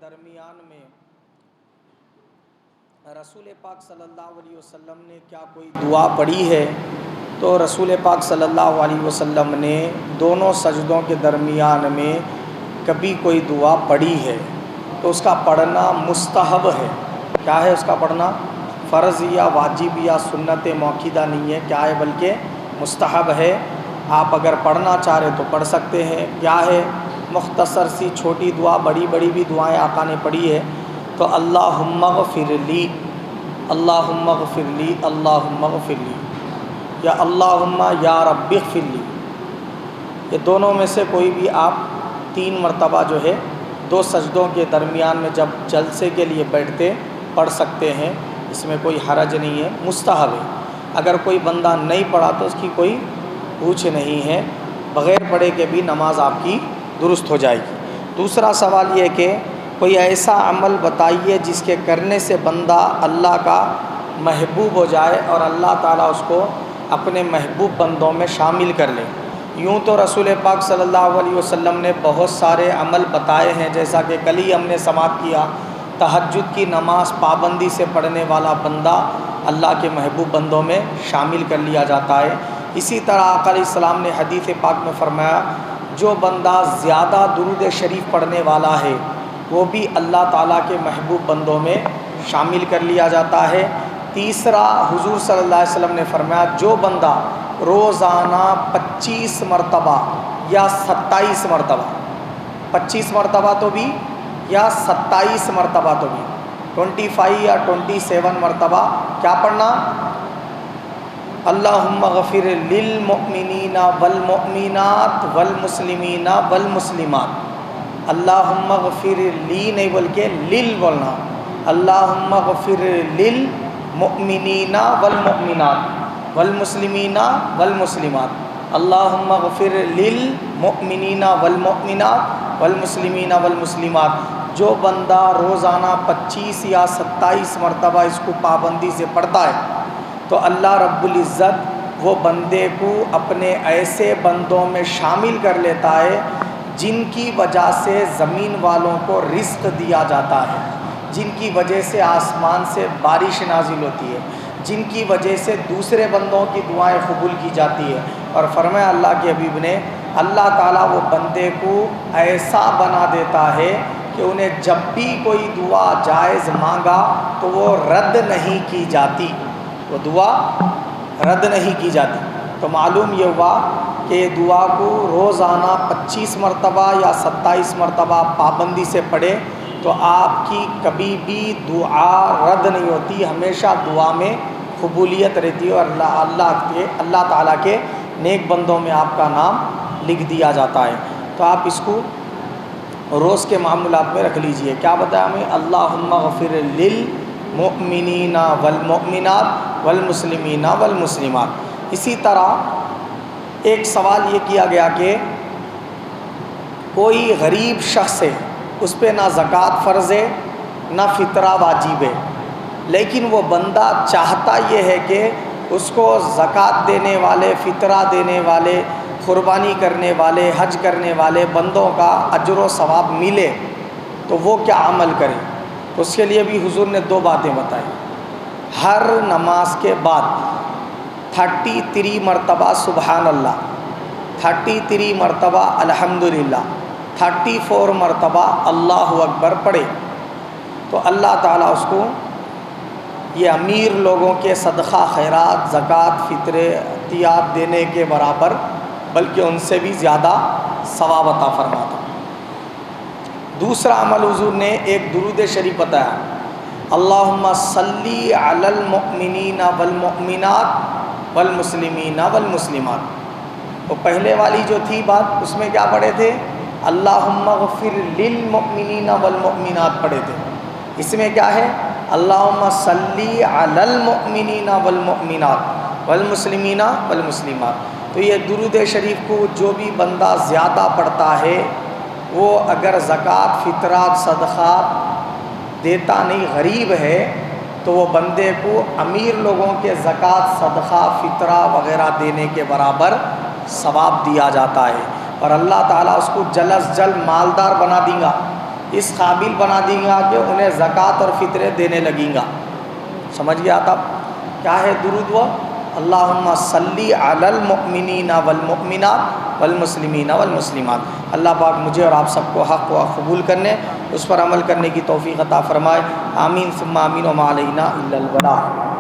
درمیان میں رسول پاک صلی اللہ علیہ وسلم نے کیا کوئی دعا پڑھی ہے؟ تو رسول پاک صلی اللہ علیہ وسلم نے دونوں سجدوں کے درمیان میں کبھی کوئی دعا پڑھی ہے تو اس کا پڑھنا مستحب ہے۔ کیا ہے اس کا پڑھنا؟ فرض یا واجب یا سنت موقدہ نہیں ہے، کیا ہے بلکہ مستحب ہے۔ آپ اگر پڑھنا چاہ رہے تو پڑھ سکتے ہیں۔ کیا ہے؟ مختصر سی چھوٹی دعا، بڑی بڑی بھی دعائیں آقا نے پڑھی ہے۔ تو اللہم اغفر لی، اللہم اغفر لی، اللہم اغفر لی، یا اللہم یا رب اغفر لی، یہ دونوں میں سے کوئی بھی آپ 3 مرتبہ جو ہے 2 سجدوں کے درمیان میں جب جلسے کے لیے بیٹھتے پڑھ سکتے ہیں، اس میں کوئی حرج نہیں ہے، مستحب ہے۔ اگر کوئی بندہ نہیں پڑھا تو اس کی کوئی پوچھ نہیں ہے، بغیر پڑھے کے بھی نماز آپ کی درست ہو جائے گی۔ دوسرا سوال یہ کہ کوئی ایسا عمل بتائیے جس کے کرنے سے بندہ اللہ کا محبوب ہو جائے اور اللہ تعالیٰ اس کو اپنے محبوب بندوں میں شامل کر لے۔ یوں تو رسول پاک صلی اللہ علیہ وسلم نے بہت سارے عمل بتائے ہیں، جیسا کہ کل ہی ہم نے سماعت کیا، تہجد کی نماز پابندی سے پڑھنے والا بندہ اللہ کے محبوب بندوں میں شامل کر لیا جاتا ہے۔ اسی طرح آقا علیہ السلام نے حدیث پاک میں فرمایا، جو بندہ زیادہ درود شریف پڑھنے والا ہے وہ بھی اللہ تعالیٰ کے محبوب بندوں میں شامل کر لیا جاتا ہے۔ تیسرا، حضور صلی اللہ علیہ وسلم نے فرمایا، جو بندہ روزانہ 25 مرتبہ یا 27 مرتبہ، 25 مرتبہ تو بھی یا 27 مرتبہ تو بھی، 25 یا 27 مرتبہ کیا پڑھنا؟ اللہم اغفر للمؤمنین والمؤمنات والمسلمین والمسلمات، اللہم اغفر لی نہیں بلکہ لل بولنا، اللہم اغفر للمؤمنین والمؤمنات والمسلمین والمسلمات، اللہم اغفر للمؤمنین والمؤمنات والمسلمین والمسلمات۔ جو بندہ روزانہ 25 یا 27 مرتبہ اس کو پابندی سے پڑھتا ہے تو اللہ رب العزت وہ بندے کو اپنے ایسے بندوں میں شامل کر لیتا ہے جن کی وجہ سے زمین والوں کو رزق دیا جاتا ہے، جن کی وجہ سے آسمان سے بارش نازل ہوتی ہے، جن کی وجہ سے دوسرے بندوں کی دعائیں قبول کی جاتی ہے۔ اور فرمایا اللہ کے حبیب نے، اللہ تعالیٰ وہ بندے کو ایسا بنا دیتا ہے کہ انہیں جب بھی کوئی دعا جائز مانگا تو وہ رد نہیں کی جاتی، وہ دعا رد نہیں کی جاتی۔ تو معلوم یہ ہوا کہ دعا کو روزانہ 25 مرتبہ یا 27 مرتبہ پابندی سے پڑھے تو آپ کی کبھی بھی دعا رد نہیں ہوتی، ہمیشہ دعا میں قبولیت رہتی ہے اور اللہ تعالیٰ کے نیک بندوں میں آپ کا نام لکھ دیا جاتا ہے۔ تو آپ اس کو روز کے معمولات میں رکھ لیجئے۔ کیا بتایا ہمیں؟ اللہم اغفر للمؤمنین والمؤمنات والمسلمین والمسلمات۔ اسی طرح ایک سوال یہ کیا گیا کہ کوئی غریب شخص ہے، اس پہ نہ زکوٰۃ فرض ہے نہ فطرہ واجب ہے، لیکن وہ بندہ چاہتا یہ ہے کہ اس کو زکوٰۃ دینے والے، فطرہ دینے والے، قربانی کرنے والے، حج کرنے والے بندوں کا اجر و ثواب ملے، تو وہ کیا عمل کرے؟ تو اس کے لیے بھی حضور نے 2 باتیں بتائی۔ ہر نماز کے بعد 33 مرتبہ سبحان اللہ، 33 مرتبہ الحمدللہ، 34 مرتبہ اللہ اکبر پڑھے تو اللہ تعالیٰ اس کو یہ امیر لوگوں کے صدقہ خیرات، زکوٰۃ، فطرے، عطیات دینے کے برابر بلکہ ان سے بھی زیادہ ثواب عطا فرماتا۔ دوسرا عمل حضور نے ایک درود شریف بتایا، اللہم صلی علی المؤمنین والمؤمنات والمسلمین والمسلمات۔ تو پہلے والی جو تھی بات، اس میں کیا پڑھے تھے؟ اللہم اغفر للمؤمنین والمؤمنات پڑھے تھے۔ اس میں کیا ہے؟ اللہم صلی علی المؤمنین والمؤمنات والمسلمین والمسلمات۔ تو یہ درود شریف کو جو بھی بندہ زیادہ پڑھتا ہے وہ اگر زکوٰۃ، فطرات، صدقات دیتا نہیں، غریب ہے، تو وہ بندے کو امیر لوگوں کے زکوٰۃ، صدقہ، فطرہ وغیرہ دینے کے برابر ثواب دیا جاتا ہے، اور اللہ تعالیٰ اس کو جلد از جلد مالدار بنا دیں گا۔ اس قابل بنا دیں گا کہ انہیں زکوٰۃ اور فطرے دینے لگیں گا۔ سمجھ گیا تھا کیا ہے درود؟ وہ اللہم صلی علی المؤمنین والمؤمنات والمسلمین والمسلمات۔ اللہ پاک مجھے اور آپ سب کو حق و قبول کرنے، اس پر عمل کرنے کی توفیق عطا فرمائے۔ آمین ثم آمین وما علینا الا البلاغ۔